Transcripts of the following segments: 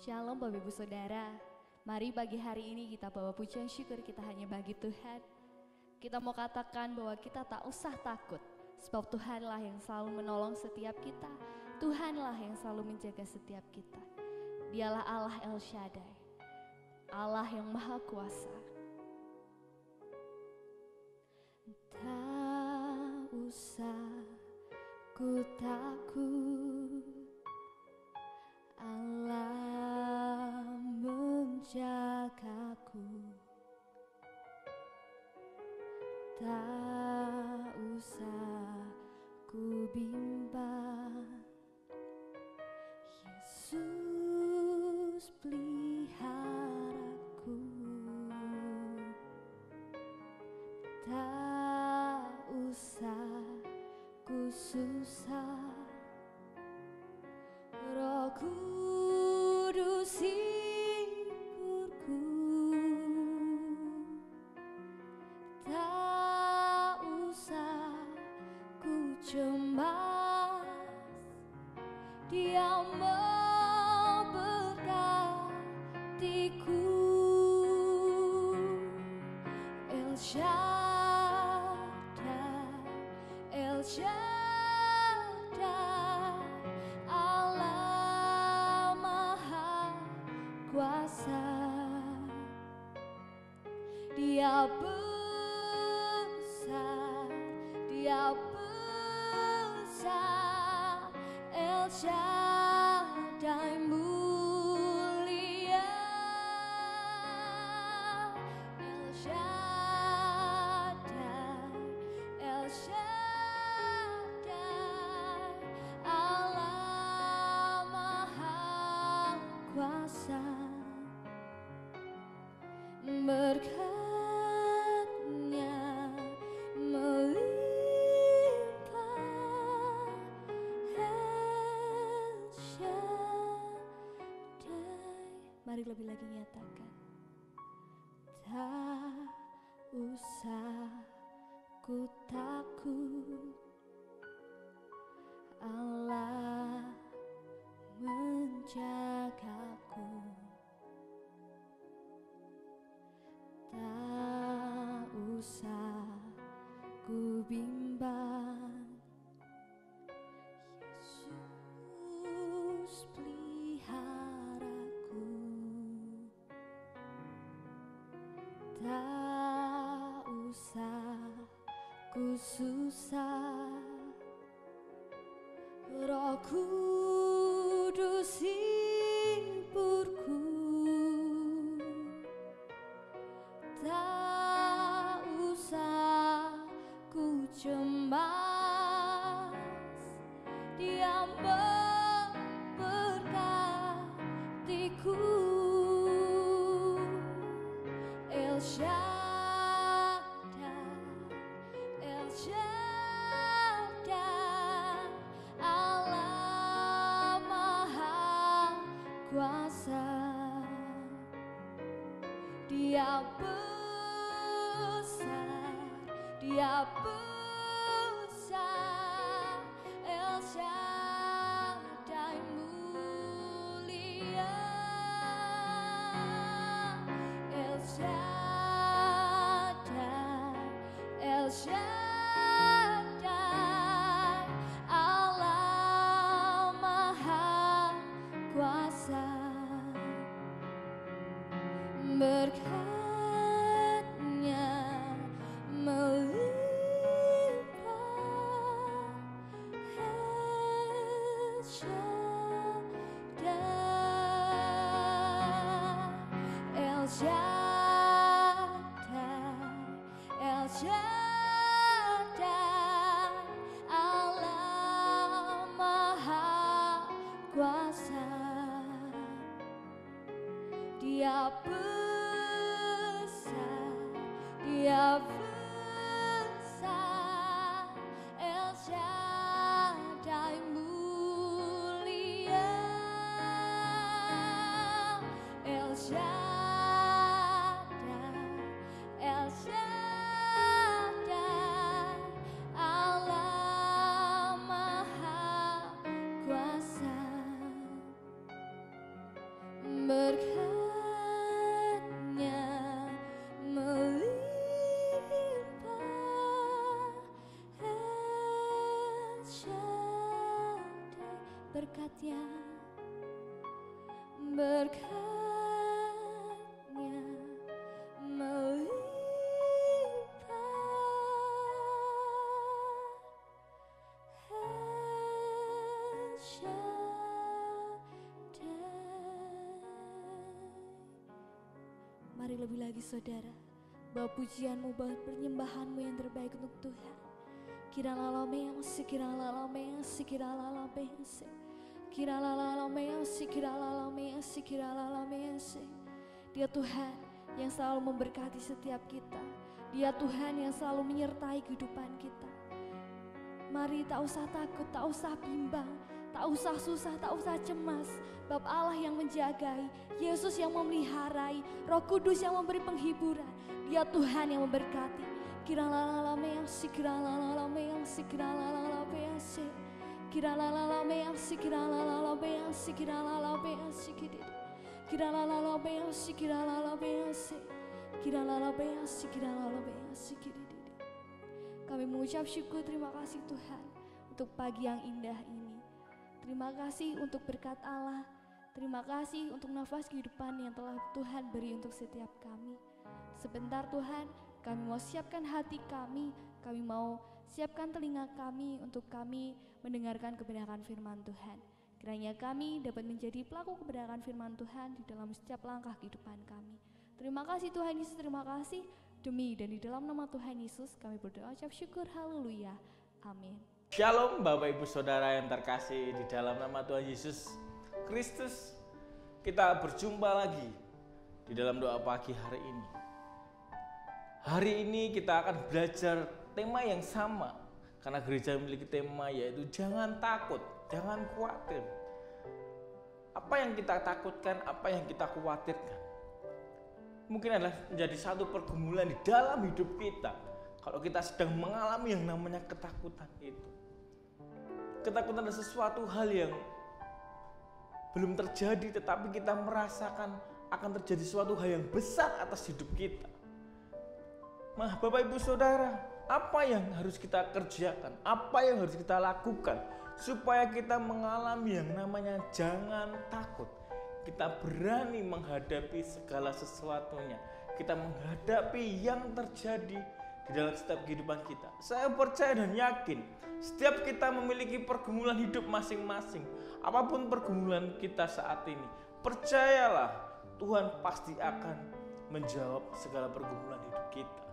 Shalom Bapak Ibu Saudara. Mari pagi hari ini kita bawa pujian syukur kita hanya bagi Tuhan. Kita mau katakan bahwa kita tak usah takut, sebab Tuhanlah yang selalu menolong setiap kita. Tuhanlah yang selalu menjaga setiap kita. Dialah Allah El Shaddai, Allah yang Maha Kuasa. Tak usah ku takut, Allah menjagaku. Tak usah ku bimbang, Yesus peliharaku. Tak usah ku susah, Roh Kudus himpunku. Tak usah ku cemas, Dia memberkatiku. El Shaddai, El Shaddai, Allah Maha Kuasa. Dia besar, Dia besar, El Shaddai mulia. El Shaddai, El Shaddai, Allah Maha Kuasa. Berkat-Nya melimpah, El Shaddai. Mari lebih lagi nyatakan. Tak usah ku takut, Allah menjagaku. Tak usah ku bimbang, Yesus peliharaku. Tak usah ku susah, Roh Kudus himpurku. Tak usah ku cemas, Dia memberkatiku. El Shaddai, El Shaddai, Allah Maha Kuasa. Dia besar, Dia besar, El Shaddai mulia. El Shaddai, El Shaddai, Allah Maha Kuasa. Berkat-Nya melimpah, El Shaddai, El Shaddai, El Shaddai, Allah Maha Kuasa. Dia besar, Dia besar, El Shaddai mulia. El Shaddai, El Shaddai, Allah Maha Kuasa. Berkatnya melimpah, El Shaddai. Berkatnya melimpah, El Shaddai. Mari lebih lagi saudara, bawa pujianmu, bawa penyembahanmu yang terbaik untuk Tuhan. Kiralalameyase, kiralalameyase, kiralalameyase, kiralalameyase, kiralalameyase, kiralalameyase. Dia Tuhan yang selalu memberkati setiap kita. Dia Tuhan yang selalu menyertai kehidupan kita. Mari tak usah takut, tak usah bimbang, tak usah susah, tak usah cemas. Bab Allah yang menjagai, Yesus yang memeliharai, Roh Kudus yang memberi penghiburan. Dia Tuhan yang memberkati. Kiralalameyase, kiralalameyase, kiralalameyase, kiralalameyase, kiralalameyase, kiralalameyase, kiralalameyase, kiralalameyase, kiralalameyase, kiralalameyase. Kami mengucap syukur, terima kasih Tuhan untuk pagi yang indah ini. Terima kasih untuk berkat Allah. Terima kasih untuk nafas kehidupan yang telah Tuhan beri untuk setiap kami. Sebentar Tuhan, kami mau siapkan hati kami mau siapkan telinga kami untuk kami mendengarkan kebenaran firman Tuhan. Kiranya kami dapat menjadi pelaku kebenaran firman Tuhan di dalam setiap langkah kehidupan kami. Terima kasih Tuhan Yesus, terima kasih. Demi dan di dalam nama Tuhan Yesus kami berdoa ucap syukur, haleluya, amin. Shalom Bapak Ibu Saudara yang terkasih di dalam nama Tuhan Yesus Kristus. Kita berjumpa lagi di dalam doa pagi hari ini. Hari ini kita akan belajar tema yang sama, karena gereja memiliki tema yaitu jangan takut, jangan khawatir. Apa yang kita takutkan, apa yang kita khawatirkan, mungkin adalah menjadi satu pergumulan di dalam hidup kita. Kalau kita sedang mengalami yang namanya ketakutan itu. Ketakutan adalah sesuatu hal yang belum terjadi, tetapi kita merasakan akan terjadi suatu hal yang besar atas hidup kita. Nah, Bapak Ibu Saudara, apa yang harus kita kerjakan? Apa yang harus kita lakukan supaya kita mengalami yang namanya jangan takut? Kita berani menghadapi segala sesuatunya. Kita menghadapi yang terjadi di dalam setiap kehidupan kita. Saya percaya dan yakin setiap kita memiliki pergumulan hidup masing-masing. Apapun pergumulan kita saat ini, percayalah Tuhan pasti akan menjawab segala pergumulan hidup kita.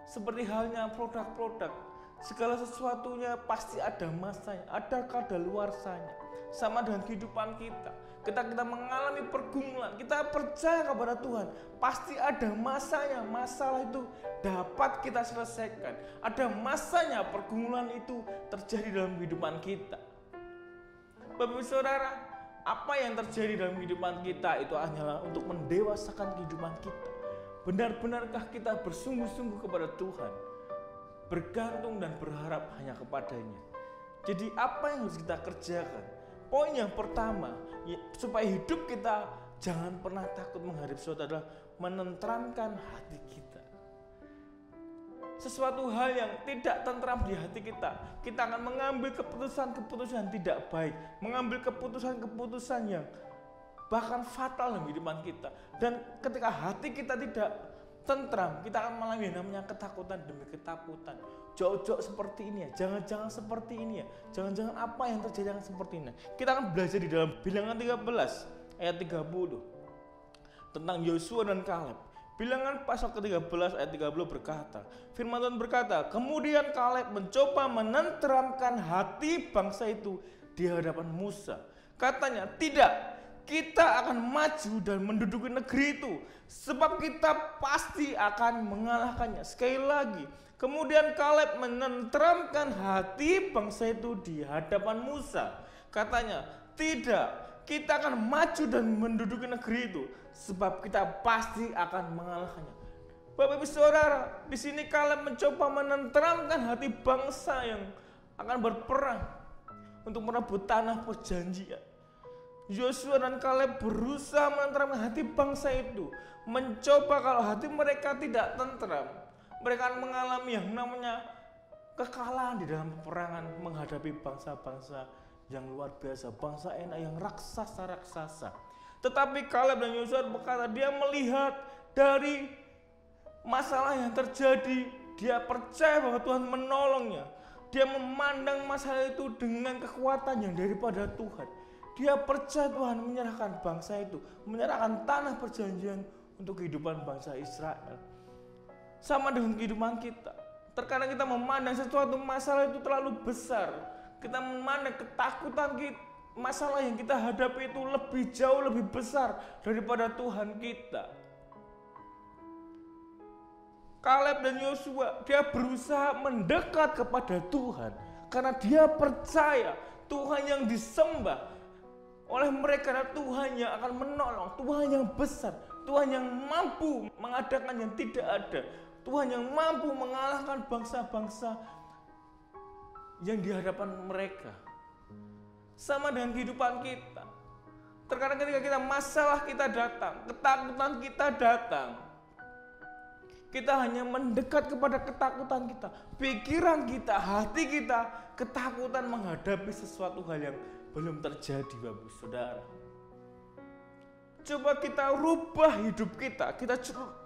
Seperti halnya produk-produk, segala sesuatunya pasti ada masanya, ada kadaluarsanya. Sama dengan kehidupan kita. Kita mengalami pergumulan, kita percaya kepada Tuhan, pasti ada masanya. Masalah itu dapat kita selesaikan. Ada masanya pergumulan itu terjadi dalam kehidupan kita. Bapak Saudara, apa yang terjadi dalam kehidupan kita itu hanyalah untuk mendewasakan kehidupan kita. Benar-benarkah kita bersungguh-sungguh kepada Tuhan, bergantung dan berharap hanya kepadanya? Jadi apa yang harus kita kerjakan? Poin yang pertama, supaya hidup kita jangan pernah takut menghadapi sesuatu adalah menenteramkan hati kita. Sesuatu hal yang tidak tentram di hati kita, kita akan mengambil keputusan-keputusan tidak baik, mengambil keputusan-keputusan yang bahkan fatal dalam kehidupan kita. Dan ketika hati kita tidak tentram, kita akan mengalami yang namanya ketakutan demi ketakutan. Jauh-jauh seperti ini ya, jangan-jangan seperti ini ya, jangan-jangan apa yang terjadi yang seperti ini. Kita akan belajar di dalam Bilangan 13 ayat 30 tentang Yosua dan Kaleb. Bilangan pasal ke-13 ayat 30 berkata, firman Tuhan berkata, kemudian Kaleb mencoba menenteramkan hati bangsa itu di hadapan Musa. Katanya, tidak, kita akan maju dan menduduki negeri itu, sebab kita pasti akan mengalahkannya. Sekali lagi, kemudian Kaleb menenteramkan hati bangsa itu di hadapan Musa. Katanya, tidak, kita akan maju dan menduduki negeri itu, sebab kita pasti akan mengalahkannya. Bapak Ibu Saudara, di sini Kaleb mencoba menenteramkan hati bangsa yang akan berperang untuk merebut tanah perjanjian. Yosua dan Kaleb berusaha menenteramkan hati bangsa itu. Mencoba kalau hati mereka tidak tentram, mereka akan mengalami yang namanya kekalahan di dalam peperangan menghadapi bangsa-bangsa yang luar biasa, bangsa enak yang raksasa-raksasa. Tetapi Kaleb dan Yosua berkata, dia melihat dari masalah yang terjadi, dia percaya bahwa Tuhan menolongnya. Dia memandang masalah itu dengan kekuatan yang daripada Tuhan. Dia percaya Tuhan menyerahkan bangsa itu, menyerahkan tanah perjanjian untuk kehidupan bangsa Israel. Sama dengan kehidupan kita. Terkadang kita memandang sesuatu masalah itu terlalu besar. Kita memandang ketakutan kita, masalah yang kita hadapi itu lebih jauh lebih besar daripada Tuhan kita. Kaleb dan Yosua, dia berusaha mendekat kepada Tuhan karena dia percaya Tuhan yang disembah oleh mereka adalah Tuhan yang akan menolong, Tuhan yang besar, Tuhan yang mampu mengadakan yang tidak ada, Tuhan yang mampu mengalahkan bangsa-bangsa yang di hadapan mereka. Sama dengan kehidupan kita. Terkadang ketika kita masalah kita datang, ketakutan kita datang, kita hanya mendekat kepada ketakutan kita, pikiran kita, hati kita, ketakutan menghadapi sesuatu hal yang belum terjadi, Bapak Saudara. Coba kita rubah hidup kita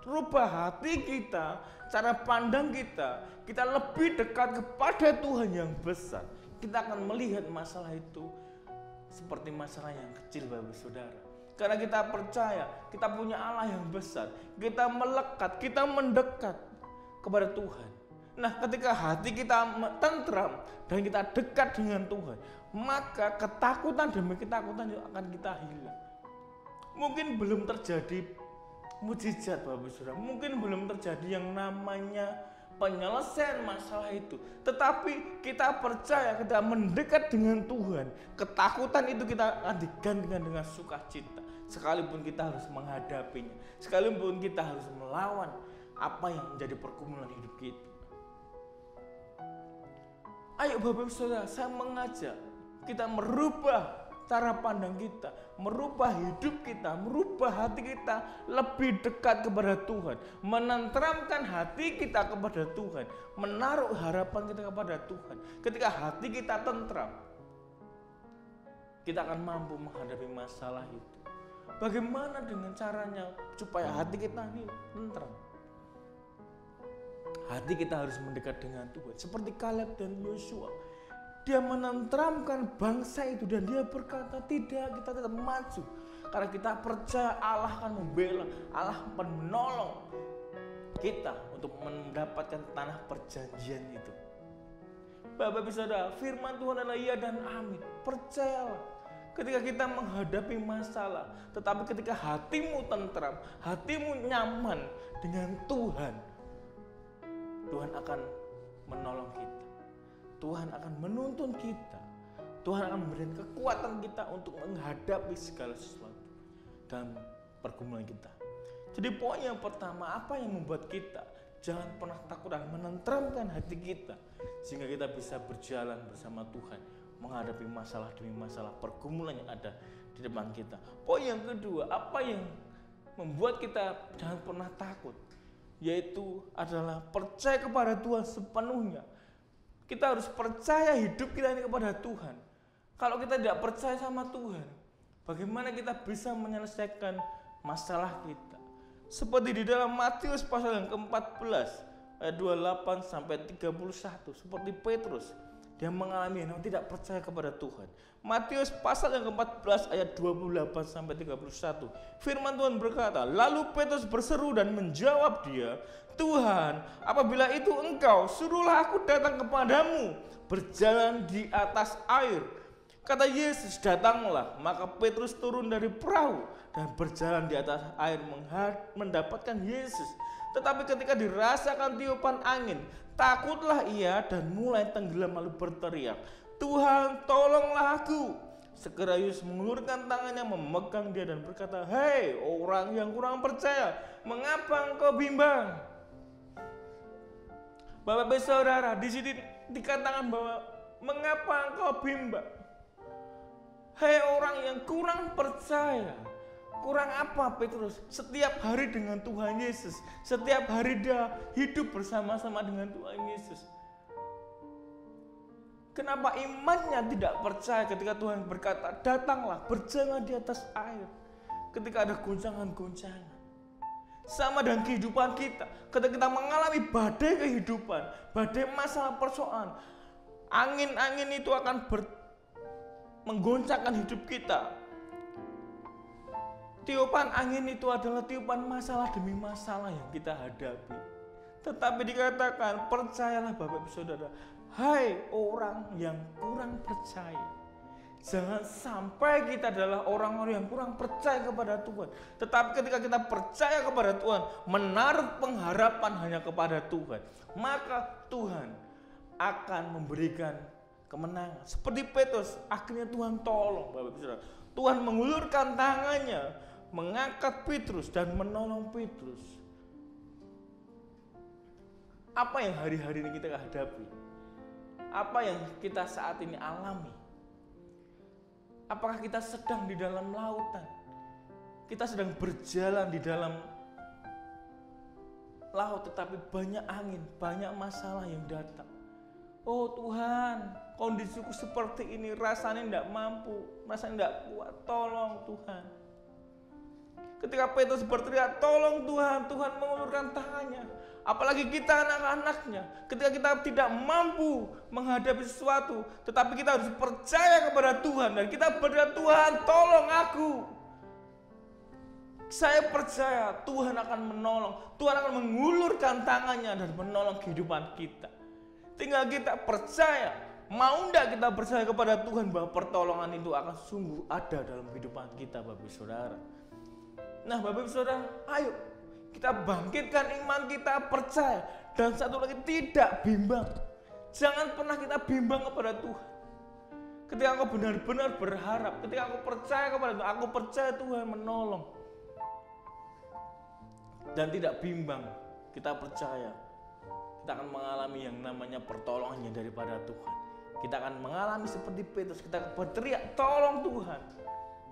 rubah hati kita, cara pandang kita lebih dekat kepada Tuhan yang besar. Kita akan melihat masalah itu seperti masalah yang kecil, Bapak Saudara. Karena kita percaya kita punya Allah yang besar, kita melekat, kita mendekat kepada Tuhan. Nah, ketika hati kita tentram dan kita dekat dengan Tuhan, maka ketakutan demi ketakutan itu akan kita hilang. Mungkin belum terjadi mujizat, Bapak Saudara, mungkin belum terjadi yang namanya penyelesaian masalah itu, tetapi kita percaya kita mendekat dengan Tuhan, ketakutan itu kita akan digantikan dengan sukacita. Sekalipun kita harus menghadapinya, sekalipun kita harus melawan apa yang menjadi pergumulan hidup kita. Ayo Bapak Saudara, saya mengajak kita merubah cara pandang kita, merubah hidup kita, merubah hati kita lebih dekat kepada Tuhan, menenteramkan hati kita kepada Tuhan, menaruh harapan kita kepada Tuhan. Ketika hati kita tentram, kita akan mampu menghadapi masalah itu. Bagaimana dengan caranya supaya hati kita ini tentram? Hati kita harus mendekat dengan Tuhan, seperti Kaleb dan Yosua. Dia menenteramkan bangsa itu dan dia berkata, tidak, kita tetap maju. Karena kita percaya Allah akan membela, Allah akan menolong kita untuk mendapatkan tanah perjanjian itu. Bapak Saudara, firman Tuhan adalah iya dan amin. Percayalah, ketika kita menghadapi masalah, tetapi ketika hatimu tentram, hatimu nyaman dengan Tuhan, Tuhan akan menolong kita. Tuhan akan menuntun kita. Tuhan akan memberikan kekuatan kita untuk menghadapi segala sesuatu dalam pergumulan kita. Jadi poin yang pertama, apa yang membuat kita jangan pernah takut dan menenteramkan hati kita, sehingga kita bisa berjalan bersama Tuhan menghadapi masalah demi masalah pergumulan yang ada di depan kita. Poin yang kedua, apa yang membuat kita jangan pernah takut, yaitu adalah percaya kepada Tuhan sepenuhnya. Kita harus percaya hidup kita ini kepada Tuhan. Kalau kita tidak percaya sama Tuhan, bagaimana kita bisa menyelesaikan masalah kita? Seperti di dalam Matius pasal yang ke-14 ayat 28 sampai 31, seperti Petrus, dia mengalami yang tidak percaya kepada Tuhan. Matius pasal yang ke-14 ayat 28 sampai 31. Firman Tuhan berkata, lalu Petrus berseru dan menjawab dia, Tuhan, apabila itu engkau, suruhlah aku datang kepadamu, berjalan di atas air. Kata Yesus, datanglah. Maka Petrus turun dari perahu dan berjalan di atas air mendapatkan Yesus. Tetapi ketika dirasakan tiupan angin, takutlah ia dan mulai tenggelam lalu berteriak, Tuhan, tolonglah aku. Segera Yesus mengulurkan tangannya memegang dia dan berkata, hei orang yang kurang percaya, mengapa engkau bimbang? Bapak Saudara, di sini dikatakan bahwa mengapa engkau bimbang? Hei orang yang kurang percaya. Kurang apa Petrus? Setiap hari dengan Tuhan Yesus. Setiap hari dia hidup bersama-sama dengan Tuhan Yesus. Kenapa imannya tidak percaya ketika Tuhan berkata, datanglah berjalan di atas air. Ketika ada goncangan-goncangan. Sama dengan kehidupan kita. Ketika kita mengalami badai kehidupan, badai masalah persoalan, angin-angin itu akan menggoncangkan hidup kita. Tiupan angin itu adalah tiupan masalah demi masalah yang kita hadapi. Tetapi dikatakan, percayalah Bapak Ibu Saudara, hai orang yang kurang percaya. Jangan sampai kita adalah orang-orang yang kurang percaya kepada Tuhan. Tetapi ketika kita percaya kepada Tuhan, menaruh pengharapan hanya kepada Tuhan, maka Tuhan akan memberikan kemenangan. Seperti Petrus, akhirnya Tuhan tolong Bapak Ibu Saudara. Tuhan mengulurkan tangannya, mengangkat Petrus dan menolong Petrus. Apa yang hari-hari ini kita hadapi? Apa yang kita saat ini alami? Apakah kita sedang di dalam lautan? Kita sedang berjalan di dalam laut, tetapi banyak angin, banyak masalah yang datang. Oh Tuhan, kondisiku seperti ini, rasanya tidak mampu, rasanya tidak kuat, tolong Tuhan. Ketika Petrus berteriak, tolong Tuhan, Tuhan mengulurkan tangannya. Apalagi kita anak-anaknya, ketika kita tidak mampu menghadapi sesuatu, tetapi kita harus percaya kepada Tuhan. Dan kita berdoa, Tuhan tolong aku. Saya percaya Tuhan akan menolong, Tuhan akan mengulurkan tangannya dan menolong kehidupan kita. Tinggal kita percaya, mau enggak kita percaya kepada Tuhan bahwa pertolongan itu akan sungguh ada dalam kehidupan kita Bapak Ibu Saudara. Nah Bapak Ibu Saudara, ayo kita bangkitkan iman kita, percaya. Dan satu lagi, tidak bimbang. Jangan pernah kita bimbang kepada Tuhan. Ketika engkau benar-benar berharap, ketika aku percaya kepada Tuhan, aku percaya Tuhan menolong. Dan tidak bimbang, kita percaya kita akan mengalami yang namanya pertolongannya daripada Tuhan. Kita akan mengalami seperti Petrus, kita berteriak, tolong Tuhan.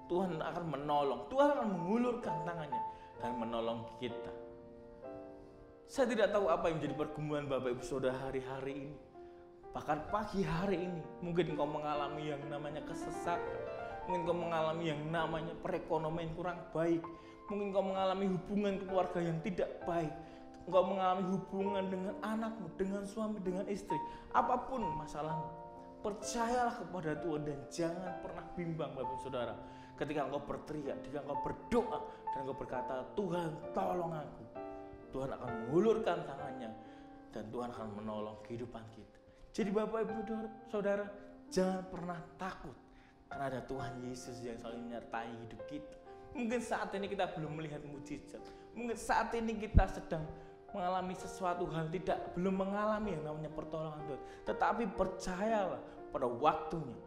Tuhan akan menolong, Tuhan akan mengulurkan tangannya dan menolong kita. Saya tidak tahu apa yang menjadi pergumulan Bapak Ibu Saudara hari-hari ini. Bahkan pagi hari ini, mungkin engkau mengalami yang namanya kesesatan. Mungkin engkau mengalami yang namanya perekonomian kurang baik. Mungkin engkau mengalami hubungan keluarga yang tidak baik. Engkau mengalami hubungan dengan anakmu, dengan suami, dengan istri. Apapun masalahmu, percayalah kepada Tuhan dan jangan pernah bimbang Bapak Saudara. Ketika engkau berteriak, ketika engkau berdoa dan engkau berkata, Tuhan tolong aku, Tuhan akan mengulurkan tangannya dan Tuhan akan menolong kehidupan kita. Jadi Bapak Ibu Saudara, jangan pernah takut karena ada Tuhan Yesus yang selalu menyertai hidup kita. Mungkin saat ini kita belum melihat mujizat, mungkin saat ini kita sedang mengalami sesuatu hal belum mengalami yang namanya pertolongan Tuhan. Tetapi percayalah pada waktunya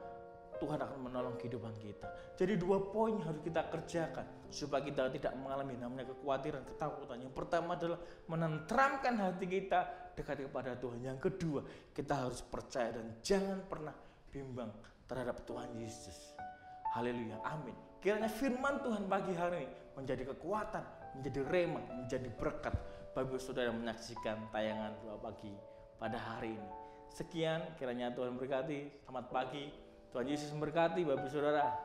Tuhan akan menolong kehidupan kita. Jadi 2 poin harus kita kerjakan supaya kita tidak mengalami namanya kekhawatiran, ketakutan. Yang pertama adalah menenteramkan hati kita dekat kepada Tuhan. Yang kedua, kita harus percaya dan jangan pernah bimbang terhadap Tuhan Yesus. Haleluya, amin. Kiranya firman Tuhan pagi hari ini menjadi kekuatan, menjadi rema, menjadi berkat bagi saudara yang menyaksikan tayangan Doa Pagi pada hari ini. Sekian, kiranya Tuhan berkati. Selamat pagi. Tuhan Yesus memberkati Bapak Saudara.